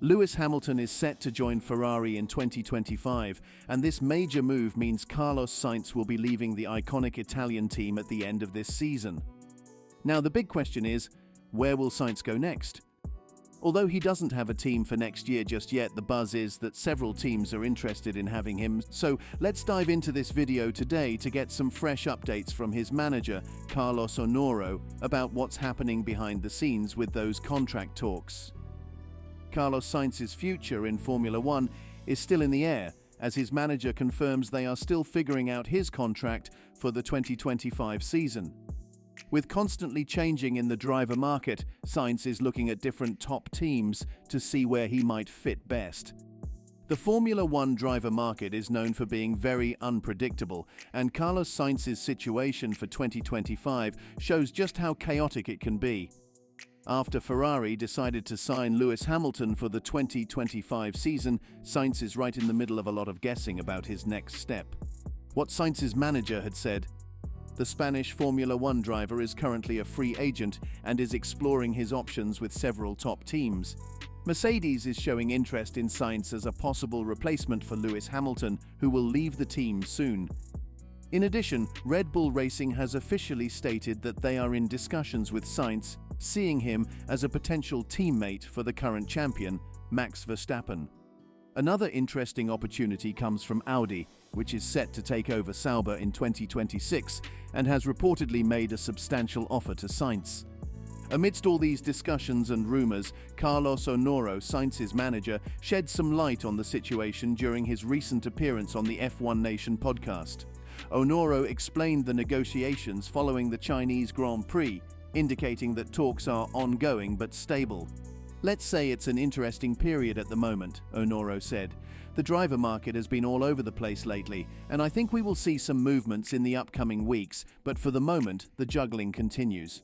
Lewis Hamilton is set to join Ferrari in 2025, and this major move means Carlos Sainz will be leaving the iconic Italian team at the end of this season. Now, the big question is, where will Sainz go next? Although he doesn't have a team for next year just yet, the buzz is that several teams are interested in having him. So let's dive into this video today to get some fresh updates from his manager, Carlos Onoro, about what's happening behind the scenes with those contract talks. Carlos Sainz's future in Formula One is still in the air, as his manager confirms they are still figuring out his contract for the 2025 season. With constantly changing in the driver market, Sainz is looking at different top teams to see where he might fit best. The Formula One driver market is known for being very unpredictable, and Carlos Sainz's situation for 2025 shows just how chaotic it can be. After Ferrari decided to sign Lewis Hamilton for the 2025 season, Sainz is right in the middle of a lot of guessing about his next step. What Sainz's manager had said: the Spanish Formula One driver is currently a free agent and is exploring his options with several top teams. Mercedes is showing interest in Sainz as a possible replacement for Lewis Hamilton, who will leave the team soon. In addition, Red Bull Racing has officially stated that they are in discussions with Sainz, seeing him as a potential teammate for the current champion, Max Verstappen. Another interesting opportunity comes from Audi, which is set to take over Sauber in 2026 and has reportedly made a substantial offer to Sainz. Amidst all these discussions and rumors, Carlos Onoro, Sainz's manager, shed some light on the situation during his recent appearance on the F1 Nation podcast. Onoro explained the negotiations following the Chinese Grand Prix, indicating that talks are ongoing but stable. "Let's say it's an interesting period at the moment," Onoro said. "The driver market has been all over the place lately, and I think we will see some movements in the upcoming weeks, but for the moment, the juggling continues."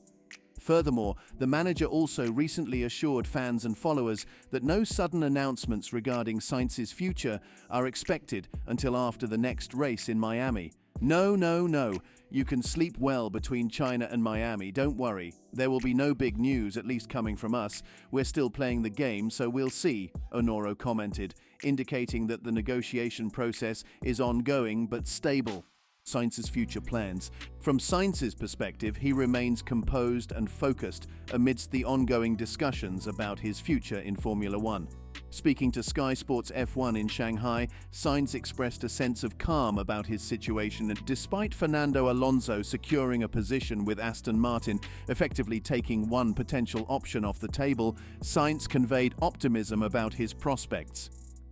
Furthermore, the manager also recently assured fans and followers that no sudden announcements regarding Sainz's future are expected until after the next race in Miami. No, you can sleep well between China and Miami, don't worry. There will be no big news, at least coming from us. We're still playing the game, so we'll see, Onoro commented, indicating that the negotiation process is ongoing but stable. Sainz's future plans. From Sainz's perspective, he remains composed and focused amidst the ongoing discussions about his future in Formula One. Speaking to Sky Sports F1 in Shanghai, Sainz expressed a sense of calm about his situation, and despite Fernando Alonso securing a position with Aston Martin, effectively taking one potential option off the table, Sainz conveyed optimism about his prospects.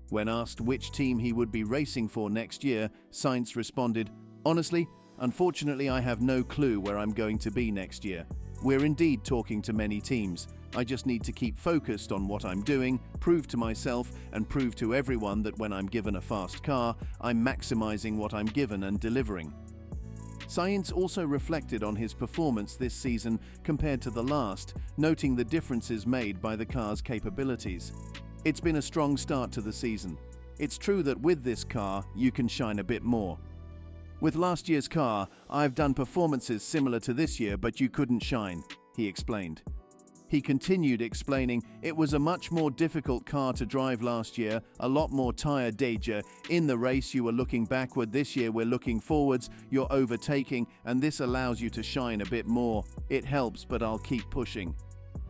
When asked which team he would be racing for next year, Sainz responded, "Honestly, unfortunately I have no clue where I'm going to be next year. We're indeed talking to many teams. I just need to keep focused on what I'm doing, prove to myself and prove to everyone that when I'm given a fast car, I'm maximizing what I'm given and delivering." Sainz also reflected on his performance this season compared to the last, noting the differences made by the car's capabilities. "It's been a strong start to the season. It's true that with this car, you can shine a bit more. With last year's car, I've done performances similar to this year, but you couldn't shine," he explained. He continued explaining, "It was a much more difficult car to drive last year, a lot more tire danger. In the race you were looking backward, this year we're looking forwards, you're overtaking, and this allows you to shine a bit more. It helps, but I'll keep pushing."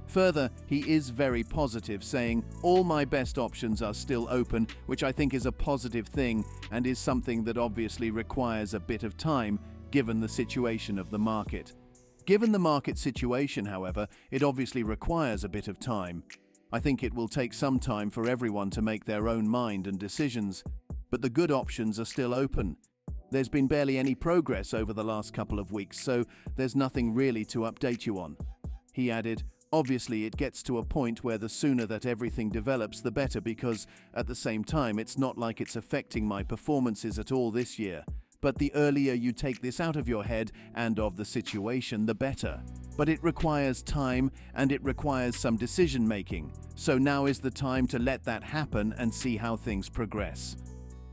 Further, he is very positive, saying, "All my best options are still open," which I think is a positive thing and is something that obviously requires a bit of time, given the situation of the market. Given the market situation, however, it obviously requires a bit of time. I think it will take some time for everyone to make their own mind and decisions, but the good options are still open. There's been barely any progress over the last couple of weeks, so there's nothing really to update you on. He added, "Obviously it gets to a point where the sooner that everything develops, the better, because at the same time it's not like it's affecting my performances at all this year. But the earlier you take this out of your head and of the situation, the better. But it requires time and it requires some decision making. So now is the time to let that happen and see how things progress."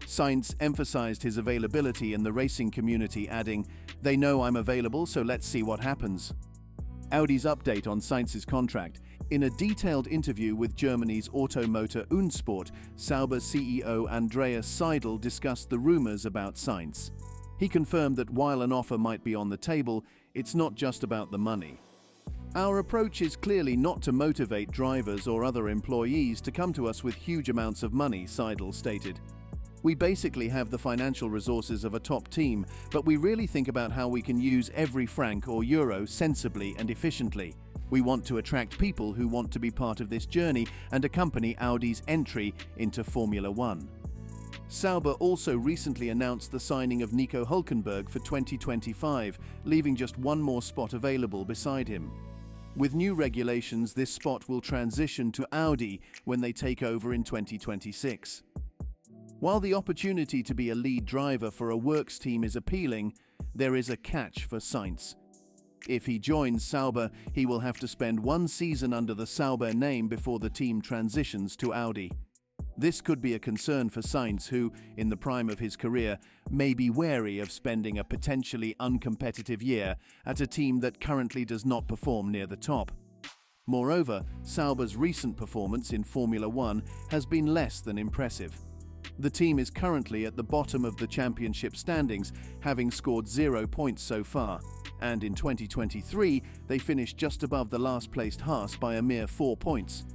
Sainz emphasized his availability in the racing community, adding, "They know I'm available, so let's see what happens." Audi's update on Sainz's contract. In a detailed interview with Germany's Automotor Unsport, Sauber CEO Andreas Seidl discussed the rumors about Sainz. He confirmed that while an offer might be on the table, it's not just about the money. Our approach is clearly not to motivate drivers or other employees to come to us with huge amounts of money, Seidl stated. We basically have the financial resources of a top team, but we really think about how we can use every franc or euro sensibly and efficiently. We want to attract people who want to be part of this journey and accompany Audi's entry into Formula One. Sauber also recently announced the signing of Nico Hülkenberg for 2025, leaving just one more spot available beside him. With new regulations, this spot will transition to Audi when they take over in 2026. While the opportunity to be a lead driver for a works team is appealing, there is a catch for Sainz. If he joins Sauber, he will have to spend one season under the Sauber name before the team transitions to Audi. This could be a concern for Sainz, who, in the prime of his career, may be wary of spending a potentially uncompetitive year at a team that currently does not perform near the top. Moreover, Sauber's recent performance in Formula One has been less than impressive. The team is currently at the bottom of the championship standings, having scored 0 points so far, and in 2023 they finished just above the last-placed Haas by a mere 4 points.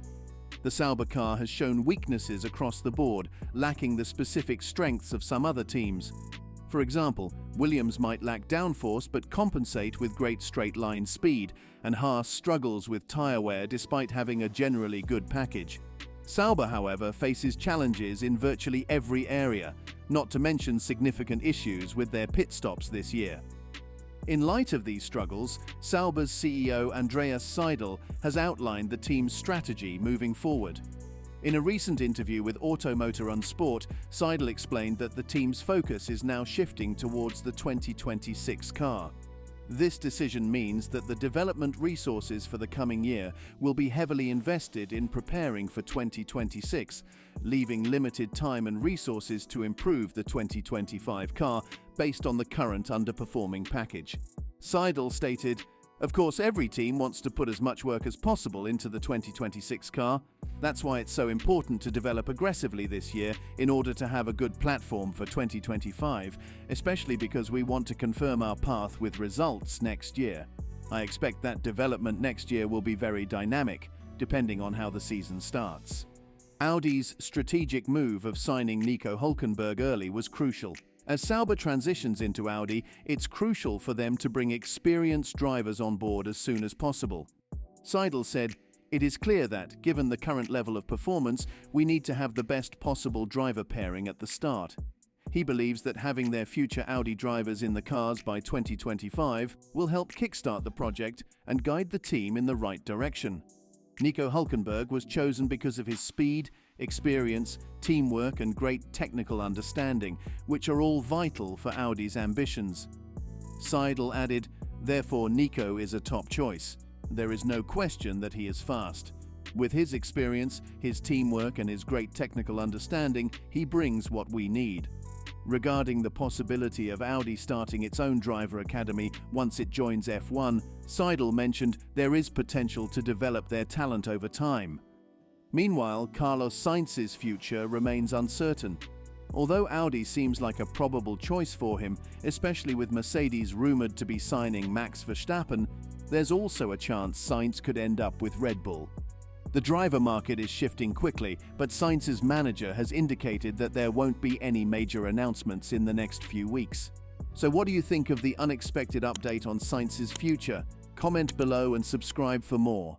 The Sauber car has shown weaknesses across the board, lacking the specific strengths of some other teams. For example, Williams might lack downforce but compensate with great straight-line speed, and Haas struggles with tyre wear despite having a generally good package. Sauber, however, faces challenges in virtually every area, not to mention significant issues with their pit stops this year. In light of these struggles, Sauber's CEO Andreas Seidl has outlined the team's strategy moving forward. In a recent interview with Automotor Unsport, Seidl explained that the team's focus is now shifting towards the 2026 car. This decision means that the development resources for the coming year will be heavily invested in preparing for 2026, leaving limited time and resources to improve the 2025 car based on the current underperforming package. Seidl stated, "Of course, every team wants to put as much work as possible into the 2026 car. That's why it's so important to develop aggressively this year in order to have a good platform for 2025, especially because we want to confirm our path with results next year. I expect that development next year will be very dynamic, depending on how the season starts." Audi's strategic move of signing Nico Hülkenberg early was crucial. As Sauber transitions into Audi, it's crucial for them to bring experienced drivers on board as soon as possible. Seidl said, "It is clear that, given the current level of performance, we need to have the best possible driver pairing at the start." He believes that having their future Audi drivers in the cars by 2025 will help kickstart the project and guide the team in the right direction. Nico Hülkenberg was chosen because of his speed, experience, teamwork and great technical understanding, which are all vital for Audi's ambitions. Seidl added, "Therefore Nico is a top choice. There is no question that he is fast. With his experience, his teamwork and his great technical understanding, he brings what we need." Regarding the possibility of Audi starting its own driver academy once it joins F1, Seidl mentioned there is potential to develop their talent over time. Meanwhile, Carlos Sainz's future remains uncertain. Although Audi seems like a probable choice for him, especially with Mercedes rumored to be signing Max Verstappen, there's also a chance Sainz could end up with Red Bull. The driver market is shifting quickly, but Sainz's manager has indicated that there won't be any major announcements in the next few weeks. So what do you think of the unexpected update on Sainz's future? Comment below and subscribe for more.